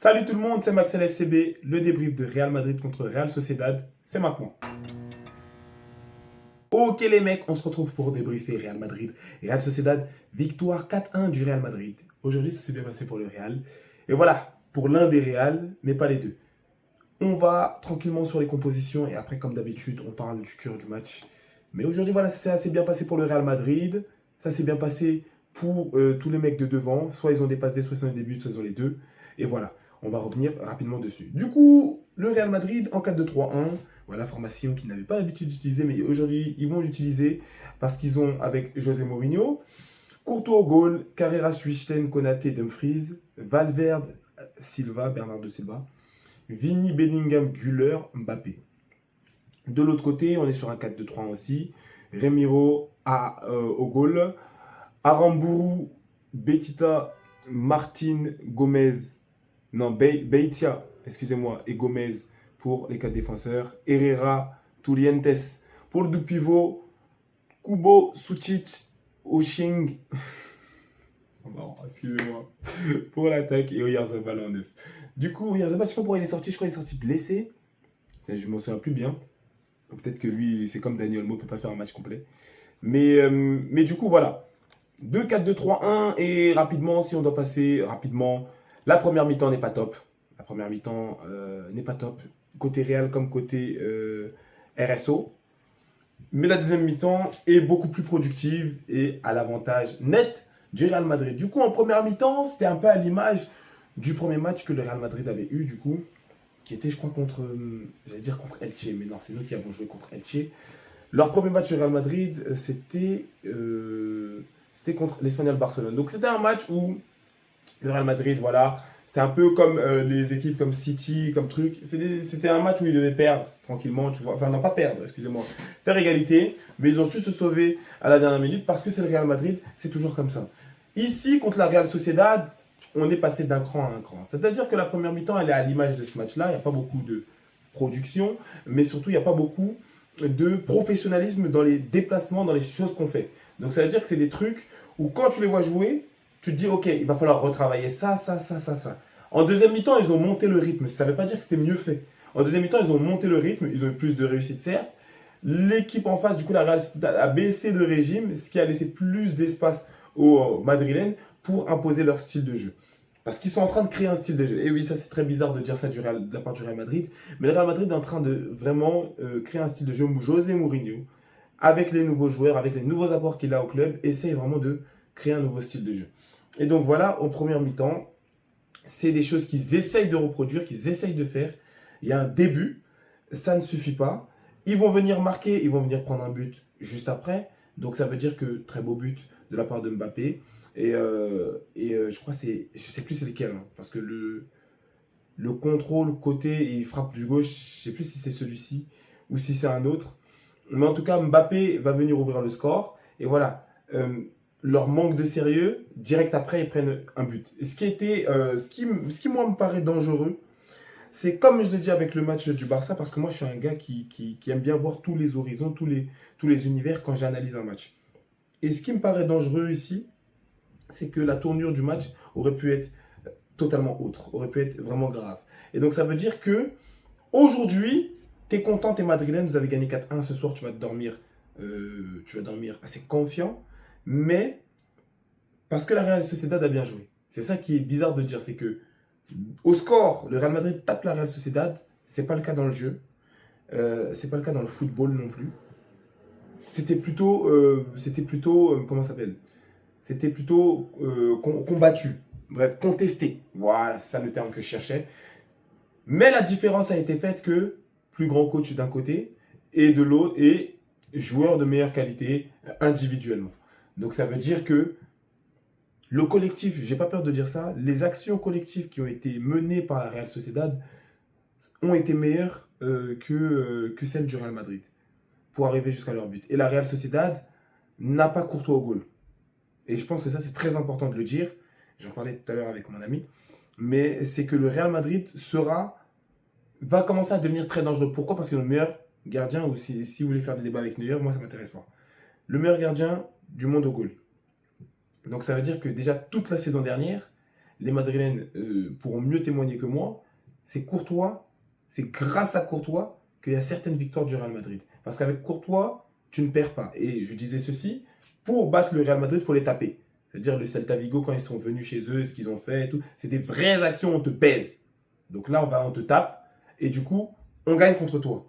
Salut tout le monde, c'est Max LFCB, le débrief de Real Madrid contre Real Sociedad, c'est maintenant. Ok les mecs, on se retrouve pour débriefer Real Madrid. Real Sociedad, victoire 4-1 du Real Madrid. Aujourd'hui, ça s'est bien passé pour le Real. Et voilà, pour l'un des Real, mais pas les deux. On va tranquillement sur les compositions et après, comme d'habitude, on parle du cœur du match. Mais aujourd'hui, voilà, ça s'est assez bien passé pour le Real Madrid. Ça s'est bien passé pour tous les mecs de devant. Soit ils ont des passes D, soit ils ont des buts, soit ils ont les deux. Et voilà, on va revenir rapidement dessus. Du coup, le Real Madrid en 4-2-3-1. Voilà, formation qu'ils n'avaient pas l'habitude d'utiliser, mais aujourd'hui, ils vont l'utiliser parce qu'ils ont, avec José Mourinho, Courtois au goal, Carreras, Schweinstein, Konaté, Dumfries, Valverde, Silva, Bernardo Silva, Vini, Bellingham, Güler, Mbappé. De l'autre côté, on est sur un 4-2-3-1 aussi. Remiro au goal. Aramburu, Betita, Martin, Gomez. Non, Beitia, excusez-moi, et Gomez pour les 4 défenseurs. Herrera, Tulientes. Pour le double pivot, Kubo, Sucic, Oshing. Bon, excusez-moi. Pour l'attaque et Oyarzabal en 9. Du coup, Oyarzabal, je sais pas pourquoi il est sorti. Je crois qu'il est sorti blessé. Je m'en souviens plus bien. Peut-être que lui, c'est comme Daniel Mo, peut pas faire un match complet. Mais du coup, voilà. 2-4-2-3-1 et rapidement, si on doit passer rapidement, la première mi-temps n'est pas top. La première mi-temps n'est pas top. Côté Real comme côté RSO. Mais la deuxième mi-temps est beaucoup plus productive et à l'avantage net du Real Madrid. Du coup, en première mi-temps, c'était un peu à l'image du premier match que le Real Madrid avait eu, du coup, qui était, je crois, contre, j'allais dire contre Elche, mais non, c'est nous qui avons joué contre Elche. Leur premier match au Real Madrid, c'était contre l'Espagnol Barcelone. Donc c'était un match où le Real Madrid, voilà, c'était un peu comme les équipes comme City, comme truc. C'était un match où ils devaient perdre tranquillement, tu vois. Enfin, non, pas perdre, excusez-moi. Faire égalité, mais ils ont su se sauver à la dernière minute parce que c'est le Real Madrid, c'est toujours comme ça. Ici, contre la Real Sociedad, on est passé d'un cran à un cran. C'est-à-dire que la première mi-temps, elle est à l'image de ce match-là. Il n'y a pas beaucoup de production, mais surtout, il n'y a pas beaucoup de professionnalisme dans les déplacements, dans les choses qu'on fait. Donc, ça veut dire que c'est des trucs où quand tu les vois jouer, tu te dis, ok, il va falloir retravailler ça, ça, ça, ça, ça. En deuxième mi-temps, ils ont monté le rythme. Ça ne veut pas dire que c'était mieux fait. En deuxième mi-temps, ils ont monté le rythme, ils ont eu plus de réussite, certes. L'équipe en face, du coup, la Real a baissé de régime, ce qui a laissé plus d'espace aux Madrilènes pour imposer leur style de jeu. Parce qu'ils sont en train de créer un style de jeu. Et oui, ça c'est très bizarre de dire ça de la part du Real Madrid. Mais le Real Madrid est en train de vraiment créer un style de jeu. José Mourinho, avec les nouveaux joueurs, avec les nouveaux apports qu'il a au club, essaye vraiment de créer un nouveau style de jeu. Et donc voilà, en première mi-temps, c'est des choses qu'ils essayent de reproduire, qu'ils essayent de faire. Il y a un début, ça ne suffit pas. Ils vont venir marquer, ils vont venir prendre un but juste après. Donc ça veut dire que très beau but de la part de Mbappé. Je crois que c'est, je sais plus c'est lequel, hein, parce que le contrôle côté et il frappe du gauche, je sais plus si c'est celui-ci ou si c'est un autre. Mais en tout cas, Mbappé va venir ouvrir le score. Et voilà, leur manque de sérieux, direct après, ils prennent un but. Et ce qui moi me paraît dangereux, c'est comme je l'ai dit avec le match du Barça, parce que moi je suis un gars qui aime bien voir tous les horizons, tous les univers quand j'analyse un match. Et ce qui me paraît dangereux ici, c'est que la tournure du match aurait pu être totalement autre, aurait pu être vraiment grave. Et donc ça veut dire que aujourd'hui, t'es content, t'es madrilène, vous avez gagné 4-1 ce soir, tu vas dormir assez confiant, mais parce que la Real Sociedad a bien joué. C'est ça qui est bizarre de dire, c'est que au score, le Real Madrid tape la Real Sociedad, c'est pas le cas dans le jeu, c'est pas le cas dans le football non plus. C'était plutôt, comment ça s'appelle? C'était plutôt combattu, bref, contesté. Voilà, c'est ça le terme que je cherchais. Mais la différence a été faite que plus grand coach d'un côté et de l'autre et joueur de meilleure qualité individuellement. Donc ça veut dire que le collectif, j'ai pas peur de dire ça, les actions collectives qui ont été menées par la Real Sociedad ont été meilleures que celles du Real Madrid pour arriver jusqu'à leur but. Et la Real Sociedad n'a pas Courtois au goal. Et je pense que ça c'est très important de le dire. J'en parlais tout à l'heure avec mon ami. Mais c'est que le Real Madrid va commencer à devenir très dangereux. Pourquoi? Parce que le meilleur gardien, ou si vous voulez faire des débats avec Neuer, moi ça ne m'intéresse pas. Le meilleur gardien du monde au goal. Donc ça veut dire que déjà toute la saison dernière, les Madrilènes pourront mieux témoigner que moi, c'est Courtois, c'est grâce à Courtois qu'il y a certaines victoires du Real Madrid. Parce qu'avec Courtois, tu ne perds pas. Et je disais ceci, pour battre le Real Madrid, il faut les taper. C'est-à-dire le Celta Vigo, quand ils sont venus chez eux, ce qu'ils ont fait, et tout, c'est des vraies actions, on te baise. Donc là, on te tape, et du coup, on gagne contre toi.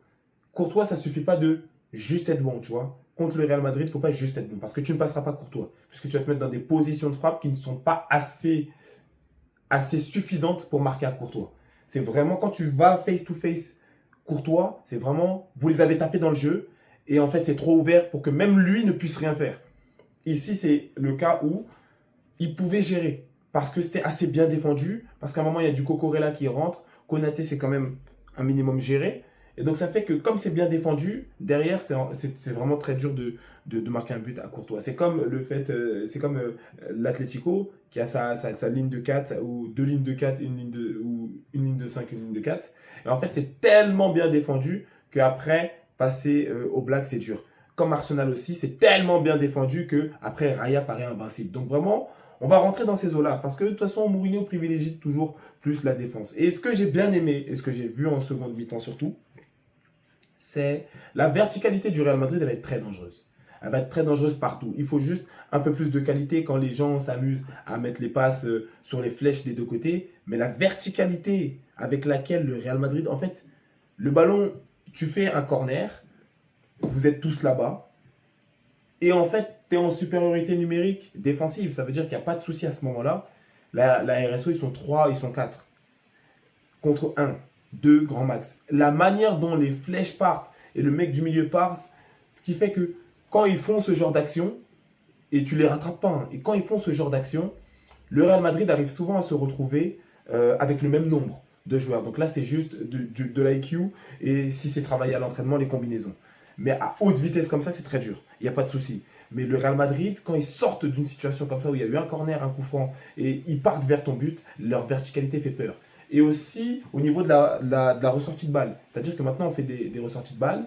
Courtois, ça ne suffit pas de juste être bon, tu vois. Contre le Real Madrid, il ne faut pas juste être bon, parce que tu ne passeras pas Courtois. Puisque tu vas te mettre dans des positions de frappe qui ne sont pas assez suffisantes pour marquer à Courtois. C'est vraiment quand tu vas face-to-face Courtois, c'est vraiment, vous les avez tapés dans le jeu, et en fait, c'est trop ouvert pour que même lui ne puisse rien faire. Ici, c'est le cas où il pouvait gérer, parce que c'était assez bien défendu, parce qu'à un moment, il y a du Cucurella qui rentre, Konaté, c'est quand même un minimum géré, et donc ça fait que comme c'est bien défendu, derrière, c'est vraiment très dur de marquer un but à Courtois. C'est comme le fait, c'est comme l'Atlético, qui a sa ligne de 4, ou deux lignes de 4, ou une ligne de 5, une ligne de 4. Et en fait, c'est tellement bien défendu qu'après, passer au Black, c'est dur. Comme Arsenal aussi, c'est tellement bien défendu qu'après, Raya paraît invincible. Donc vraiment, on va rentrer dans ces eaux-là. Parce que de toute façon, Mourinho privilégie toujours plus la défense. Et ce que j'ai bien aimé, et ce que j'ai vu en seconde mi-temps surtout, c'est la verticalité du Real Madrid, elle va être très dangereuse. Elle va être très dangereuse partout. Il faut juste un peu plus de qualité quand les gens s'amusent à mettre les passes sur les flèches des deux côtés. Mais la verticalité avec laquelle le Real Madrid, en fait, le ballon, tu fais un corner, vous êtes tous là-bas, et en fait, tu es en supériorité numérique défensive. Ça veut dire qu'il n'y a pas de souci à ce moment-là. La RSO, ils sont 3, ils sont 4 contre 1, 2 grand max. La manière dont les flèches partent et le mec du milieu part, ce qui fait que quand ils font ce genre d'action, et tu les rattrapes pas, hein, et quand ils font ce genre d'action, le Real Madrid arrive souvent à se retrouver avec le même nombre de joueurs. Donc là, c'est juste de l'IQ, et si c'est travaillé à l'entraînement, les combinaisons. Mais à haute vitesse comme ça, c'est très dur. Il n'y a pas de souci. Mais le Real Madrid, quand ils sortent d'une situation comme ça, où il y a eu un corner, un coup franc, et ils partent vers ton but, leur verticalité fait peur. Et aussi au niveau de la ressortie de balle. C'est-à-dire que maintenant, on fait des ressorties de balle.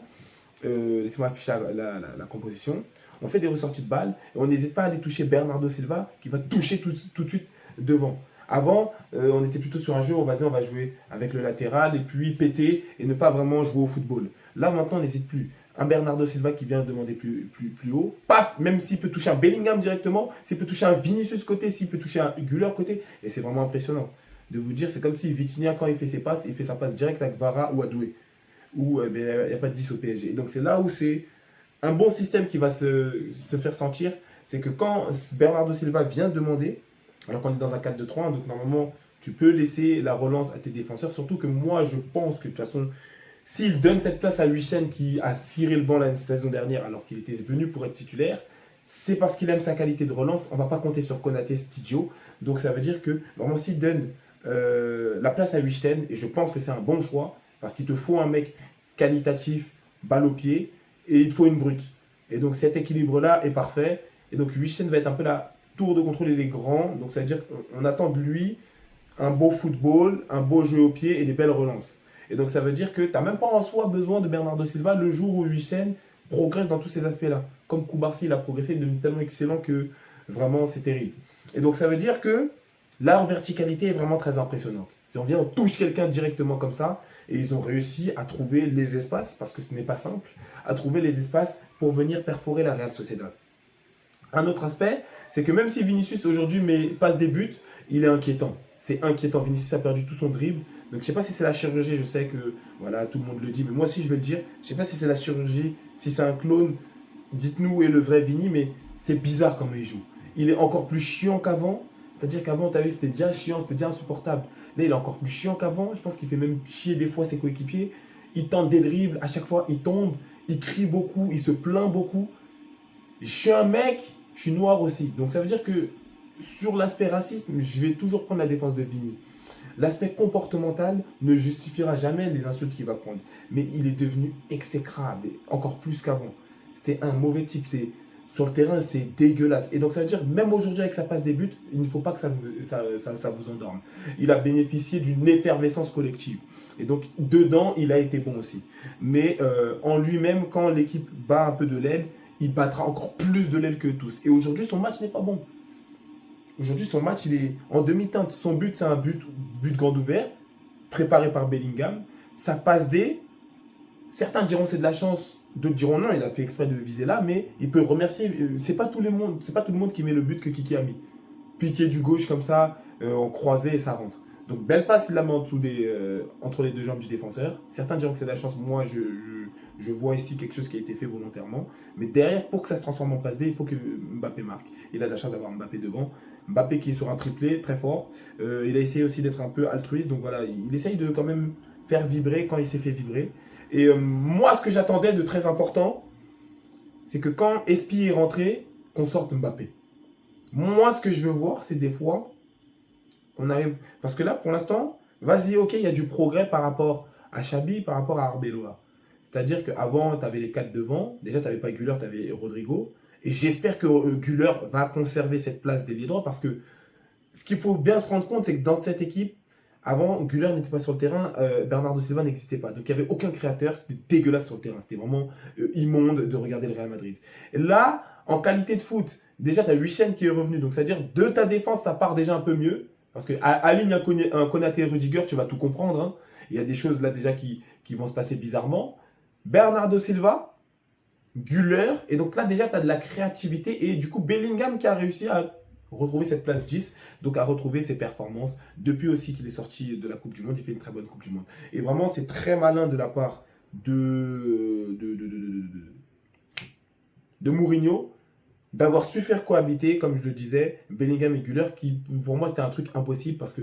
Laissez-moi afficher la composition. On fait des ressorties de balle et on n'hésite pas à aller toucher Bernardo Silva qui va toucher tout de suite devant. Avant, on était plutôt sur un jeu où on va jouer avec le latéral et puis péter et ne pas vraiment jouer au football. Là, maintenant, on n'hésite plus. Un Bernardo Silva qui vient demander plus haut, paf, même s'il peut toucher un Bellingham directement, s'il peut toucher un Vinicius côté, s'il peut toucher un Güler côté, et c'est vraiment impressionnant. De vous dire, c'est comme si Vitinha, quand il fait ses passes, il fait sa passe directe avec Vara ou à Doué, où il n'y a pas de 10 au PSG. Et donc, c'est là où c'est un bon système qui va se faire sentir, c'est que quand Bernardo Silva vient demander, alors qu'on est dans un 4-2-3, donc normalement, tu peux laisser la relance à tes défenseurs, surtout que moi, je pense que de toute façon, s'il donne cette place à Huijsen qui a ciré le banc la saison dernière alors qu'il était venu pour être titulaire, c'est parce qu'il aime sa qualité de relance. On ne va pas compter sur Konaté, cet idiot. Donc ça veut dire que vraiment s'il donne la place à Huijsen, et je pense que c'est un bon choix, parce qu'il te faut un mec qualitatif, balle au pied, et il te faut une brute. Et donc cet équilibre-là est parfait. Et donc Huijsen va être un peu la tour de contrôle et les grands. Donc ça veut dire qu'on attend de lui un beau football, un beau jeu au pied et des belles relances. Et donc ça veut dire que tu n'as même pas en soi besoin de Bernardo Silva le jour où Huijsen progresse dans tous ces aspects-là. Comme Koubarsi, il a progressé, il est devenu tellement excellent que vraiment c'est terrible. Et donc ça veut dire que leur verticalité est vraiment très impressionnante. Si on vient, on touche quelqu'un directement comme ça, et ils ont réussi à trouver les espaces, parce que ce n'est pas simple, à trouver les espaces pour venir perforer la Real Sociedad. Un autre aspect, c'est que même si Vinicius aujourd'hui passe des buts, il est inquiétant. C'est inquiétant. Vinicius a perdu tout son dribble. Donc je ne sais pas si c'est la chirurgie, je sais que voilà, tout le monde le dit, mais moi aussi je vais le dire. Je ne sais pas si c'est la chirurgie, si c'est un clone, dites-nous où est le vrai Vini, mais c'est bizarre comment il joue. Il est encore plus chiant qu'avant. C'est-à-dire qu'avant, tu as vu, c'était déjà chiant, c'était déjà insupportable. Là, il est encore plus chiant qu'avant. Je pense qu'il fait même chier des fois ses coéquipiers. Il tente des dribbles, à chaque fois, il tombe, il crie beaucoup, il se plaint beaucoup. Je suis un mec, je suis noir aussi. Donc ça veut dire que sur l'aspect racisme, je vais toujours prendre la défense de Vini. L'aspect comportemental ne justifiera jamais les insultes qu'il va prendre. Mais il est devenu exécrable, encore plus qu'avant. C'était un mauvais type. Sur le terrain, c'est dégueulasse. Et donc ça veut dire, même aujourd'hui avec sa passe des buts, il ne faut pas que ça vous endorme. Il a bénéficié d'une effervescence collective. Et donc dedans, il a été bon aussi. Mais en lui-même, quand l'équipe bat un peu de l'aile, il battra encore plus de l'aile que tous. Et aujourd'hui, son match n'est pas bon. Aujourd'hui, son match, il est en demi-teinte. Son but, c'est un but grand ouvert, préparé par Bellingham. Ça passe D. Certains diront c'est de la chance, d'autres diront non, il a fait exprès de viser là, mais il peut remercier. C'est pas tout le monde, c'est pas tout le monde qui met le but que Kiki a mis. Piqué du gauche comme ça, en croisé et ça rentre. Donc belle passe, il la met entre les deux jambes du défenseur. Certains diront que c'est de la chance. Moi, je vois ici quelque chose qui a été fait volontairement. Mais derrière, pour que ça se transforme en passe D, il faut que Mbappé marque. Il a de la chance d'avoir Mbappé devant. Mbappé qui est sur un triplé, très fort. Il a essayé aussi d'être un peu altruiste. Donc voilà, il essaye de quand même faire vibrer quand il s'est fait vibrer. Et moi, ce que j'attendais de très important, c'est que quand Espi est rentré, qu'on sorte Mbappé. Moi, ce que je veux voir, c'est des fois, on arrive. Parce que là, pour l'instant, vas-y, ok, il y a du progrès par rapport à Xabi, par rapport à Arbeloa. C'est-à-dire qu'avant, tu avais les quatre devant. Déjà, tu n'avais pas Güler, tu avais Rodrigo. Et j'espère que Güler va conserver cette place d'ailier droit parce que ce qu'il faut bien se rendre compte, c'est que dans cette équipe, avant, Güler n'était pas sur le terrain, Bernardo Silva n'existait pas. Donc il n'y avait aucun créateur, c'était dégueulasse sur le terrain. C'était vraiment immonde de regarder le Real Madrid. Et là, en qualité de foot, déjà tu as Wissem qui est revenu. Donc c'est-à-dire de ta défense, ça part déjà un peu mieux. Parce que aligne un Konaté Rudiger, tu vas tout comprendre. Hein. Il y a des choses là déjà qui vont se passer bizarrement. Bernardo Silva, Güler, et donc là déjà tu as de la créativité. Et du coup, Bellingham qui a réussi à retrouver cette place 10, donc à retrouver ses performances. Depuis aussi qu'il est sorti de la Coupe du Monde, il fait une très bonne Coupe du Monde. Et vraiment, c'est très malin de la part de Mourinho d'avoir su faire cohabiter, comme je le disais, Bellingham et Güler, qui pour moi c'était un truc impossible parce que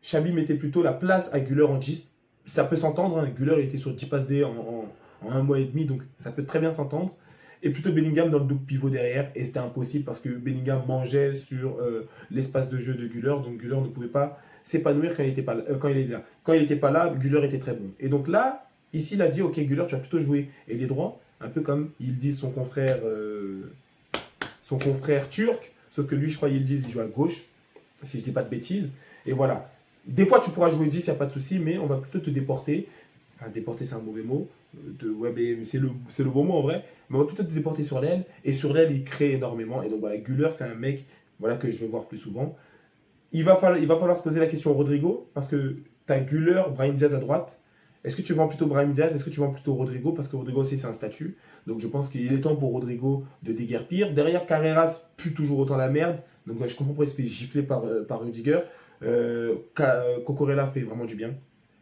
Xabi mettait plutôt la place à Güler en 10. Ça peut s'entendre, hein. Güler il était sur 10 passes D en un mois et demi, donc ça peut très bien s'entendre. Et plutôt Bellingham dans le double pivot derrière, et c'était impossible parce que Bellingham mangeait sur l'espace de jeu de Güler, donc Güler ne pouvait pas s'épanouir quand il était pas là, quand il était là. Quand il n'était pas là, Güler était très bon. Et donc là, ici, il a dit, ok Güler, tu vas plutôt jouer ailier droit, un peu comme il dit son confrère turc, sauf que lui, je crois, il dit, il joue à gauche, si je dis pas de bêtises. Et voilà. Des fois, tu pourras jouer 10, il n'y a pas de souci, mais on va plutôt te déporter. Enfin, déporter, c'est un mauvais mot. Ouais, mais c'est le bon mot en vrai. Mais on va plutôt te déporter sur l'aile. Et sur l'aile, il crée énormément. Et donc voilà, Güler, c'est un mec voilà, que je veux voir plus souvent. Il va falloir se poser la question Rodrigo, parce que tu as Güler, Brahim Diaz à droite. Est-ce que tu vends plutôt Brahim Diaz? Est-ce que tu vends plutôt Rodrigo? Parce que Rodrigo aussi, c'est un statut. Donc je pense qu'il est temps pour Rodrigo de déguerpir. Derrière, Carreras pue toujours autant la merde. Donc je comprends pourquoi il se fait gifler par Rudiger. Cucurella fait vraiment du bien.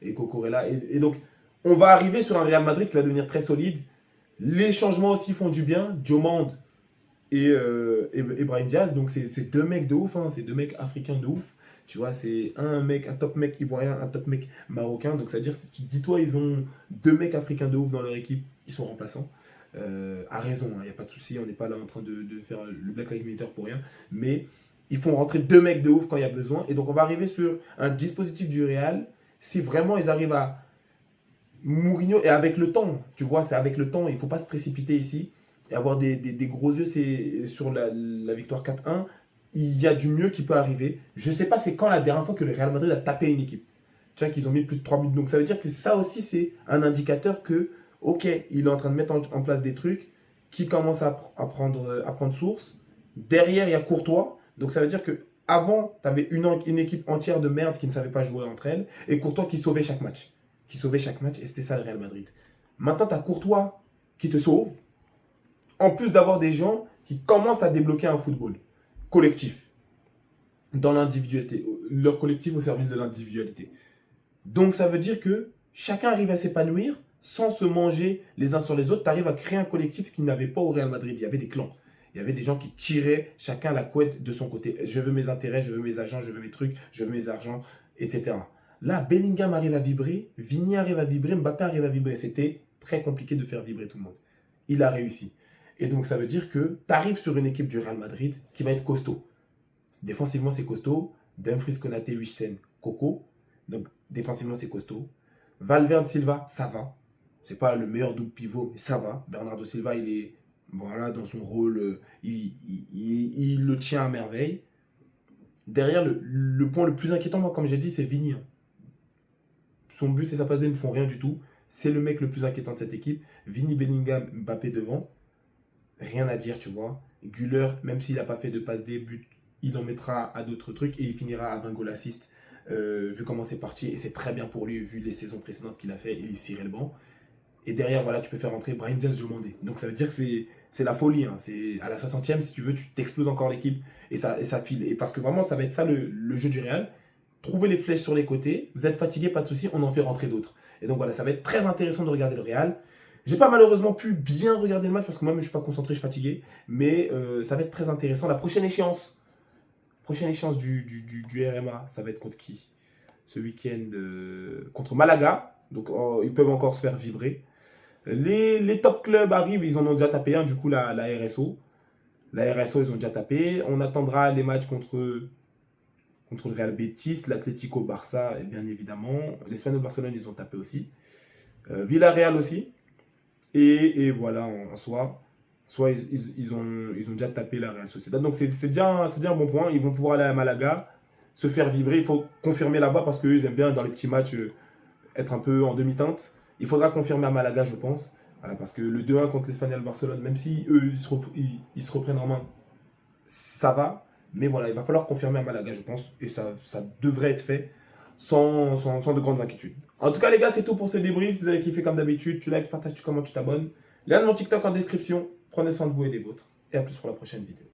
Et Cucurella. Et donc, on va arriver sur un Real Madrid qui va devenir très solide. Les changements aussi font du bien. Diomande et Brahim Diaz. Donc, c'est deux mecs de ouf. Hein. C'est deux mecs africains de ouf. Tu vois, c'est un top mec ivoirien, un top mec marocain. Donc, c'est-à-dire, dis-toi, ils ont deux mecs africains de ouf dans leur équipe. Ils sont remplaçants. À raison, il n'y a pas de souci. On n'est pas là en train de faire le Black Lives Matter pour rien. Mais ils font rentrer deux mecs de ouf quand il y a besoin. Et donc, on va arriver sur un dispositif du Real. Si vraiment ils arrivent à Mourinho, et avec le temps, tu vois, c'est avec le temps, il ne faut pas se précipiter ici et avoir des gros yeux c'est sur la victoire 4-1. Il y a du mieux qui peut arriver. Je ne sais pas c'est quand la dernière fois que le Real Madrid a tapé une équipe. Tu vois qu'ils ont mis plus de 3 buts. Donc ça veut dire que ça aussi c'est un indicateur que, ok, il est en train de mettre en place des trucs qui commencent à prendre source. Derrière, il y a Courtois. Donc ça veut dire que avant, tu avais une équipe entière de merde qui ne savait pas jouer entre elles et Courtois qui sauvait chaque match. Et c'était ça le Real Madrid. Maintenant, tu as Courtois qui te sauve, en plus d'avoir des gens qui commencent à débloquer un football collectif, dans l'individualité, leur collectif au service de l'individualité. Donc ça veut dire que chacun arrive à s'épanouir sans se manger les uns sur les autres. Tu arrives à créer un collectif, ce qu'il n'y avait pas au Real Madrid. Il y avait des clans. Il y avait des gens qui tiraient chacun la couette de son côté. Je veux mes intérêts, je veux mes agents, je veux mes trucs, je veux mes argents, etc. Là, Bellingham arrive à vibrer, Vini arrive à vibrer, Mbappé arrive à vibrer. C'était très compliqué de faire vibrer tout le monde. Il a réussi. Et donc, ça veut dire que tu arrives sur une équipe du Real Madrid qui va être costaud. Défensivement, c'est costaud. Dumfries, Konaté, Wissem, Coco. Donc, défensivement, c'est costaud. Valverde, Silva, ça va. C'est pas le meilleur double pivot, mais ça va. Bernardo Silva, il est voilà, dans son rôle, il le tient à merveille. Derrière, le point le plus inquiétant, moi, comme j'ai dit, c'est Vini. Hein. Son but et sa passe ne font rien du tout. C'est le mec le plus inquiétant de cette équipe. Vini, Bellingham, Mbappé devant. Rien à dire, tu vois. Güler, même s'il n'a pas fait de passe des buts, il en mettra à d'autres trucs et il finira à 20 goals assist, vu comment c'est parti. Et c'est très bien pour lui, vu les saisons précédentes qu'il a fait, et il cirait le banc. Et derrière, voilà, tu peux faire rentrer Brahim Diaz Diomandé. Donc ça veut dire que c'est la folie. Hein. C'est à la 60e, si tu veux, tu t'exploses encore l'équipe et ça file. Et parce que vraiment, ça va être ça le jeu du Real. Trouver les flèches sur les côtés. Vous êtes fatigué, pas de souci, on en fait rentrer d'autres. Et donc voilà, ça va être très intéressant de regarder le Real. J'ai pas malheureusement pu bien regarder le match parce que moi-même je suis pas concentré, je suis fatigué. Mais ça va être très intéressant. La prochaine échéance du RMA, ça va être contre qui? Ce week-end contre Malaga. Donc ils peuvent encore se faire vibrer. Les top clubs arrivent, ils en ont déjà tapé un, du coup la RSO. La RSO, ils ont déjà tapé. On attendra les matchs contre le Real Betis, l'Atlético Barça, et bien évidemment. L'Espagnol Barcelone, ils ont tapé aussi. Villarreal aussi. Et voilà, en soi, ils ont déjà tapé la Real Sociedad. Donc c'est déjà un bon point. Ils vont pouvoir aller à Malaga, se faire vibrer. Il faut confirmer là-bas parce qu'eux, ils aiment bien dans les petits matchs être un peu en demi-teinte. Il faudra confirmer à Malaga, je pense. Voilà, parce que le 2-1 contre l'Espagnol Barcelone, même si eux, ils se reprennent en main, ça va. Mais voilà, il va falloir confirmer à Malaga, je pense. Et ça devrait être fait sans de grandes inquiétudes. En tout cas, les gars, c'est tout pour ce débrief. Si vous avez kiffé comme d'habitude, tu likes, tu partages, tu commentes, tu t'abonnes. Lien de mon TikTok en description. Prenez soin de vous et des vôtres. Et à plus pour la prochaine vidéo.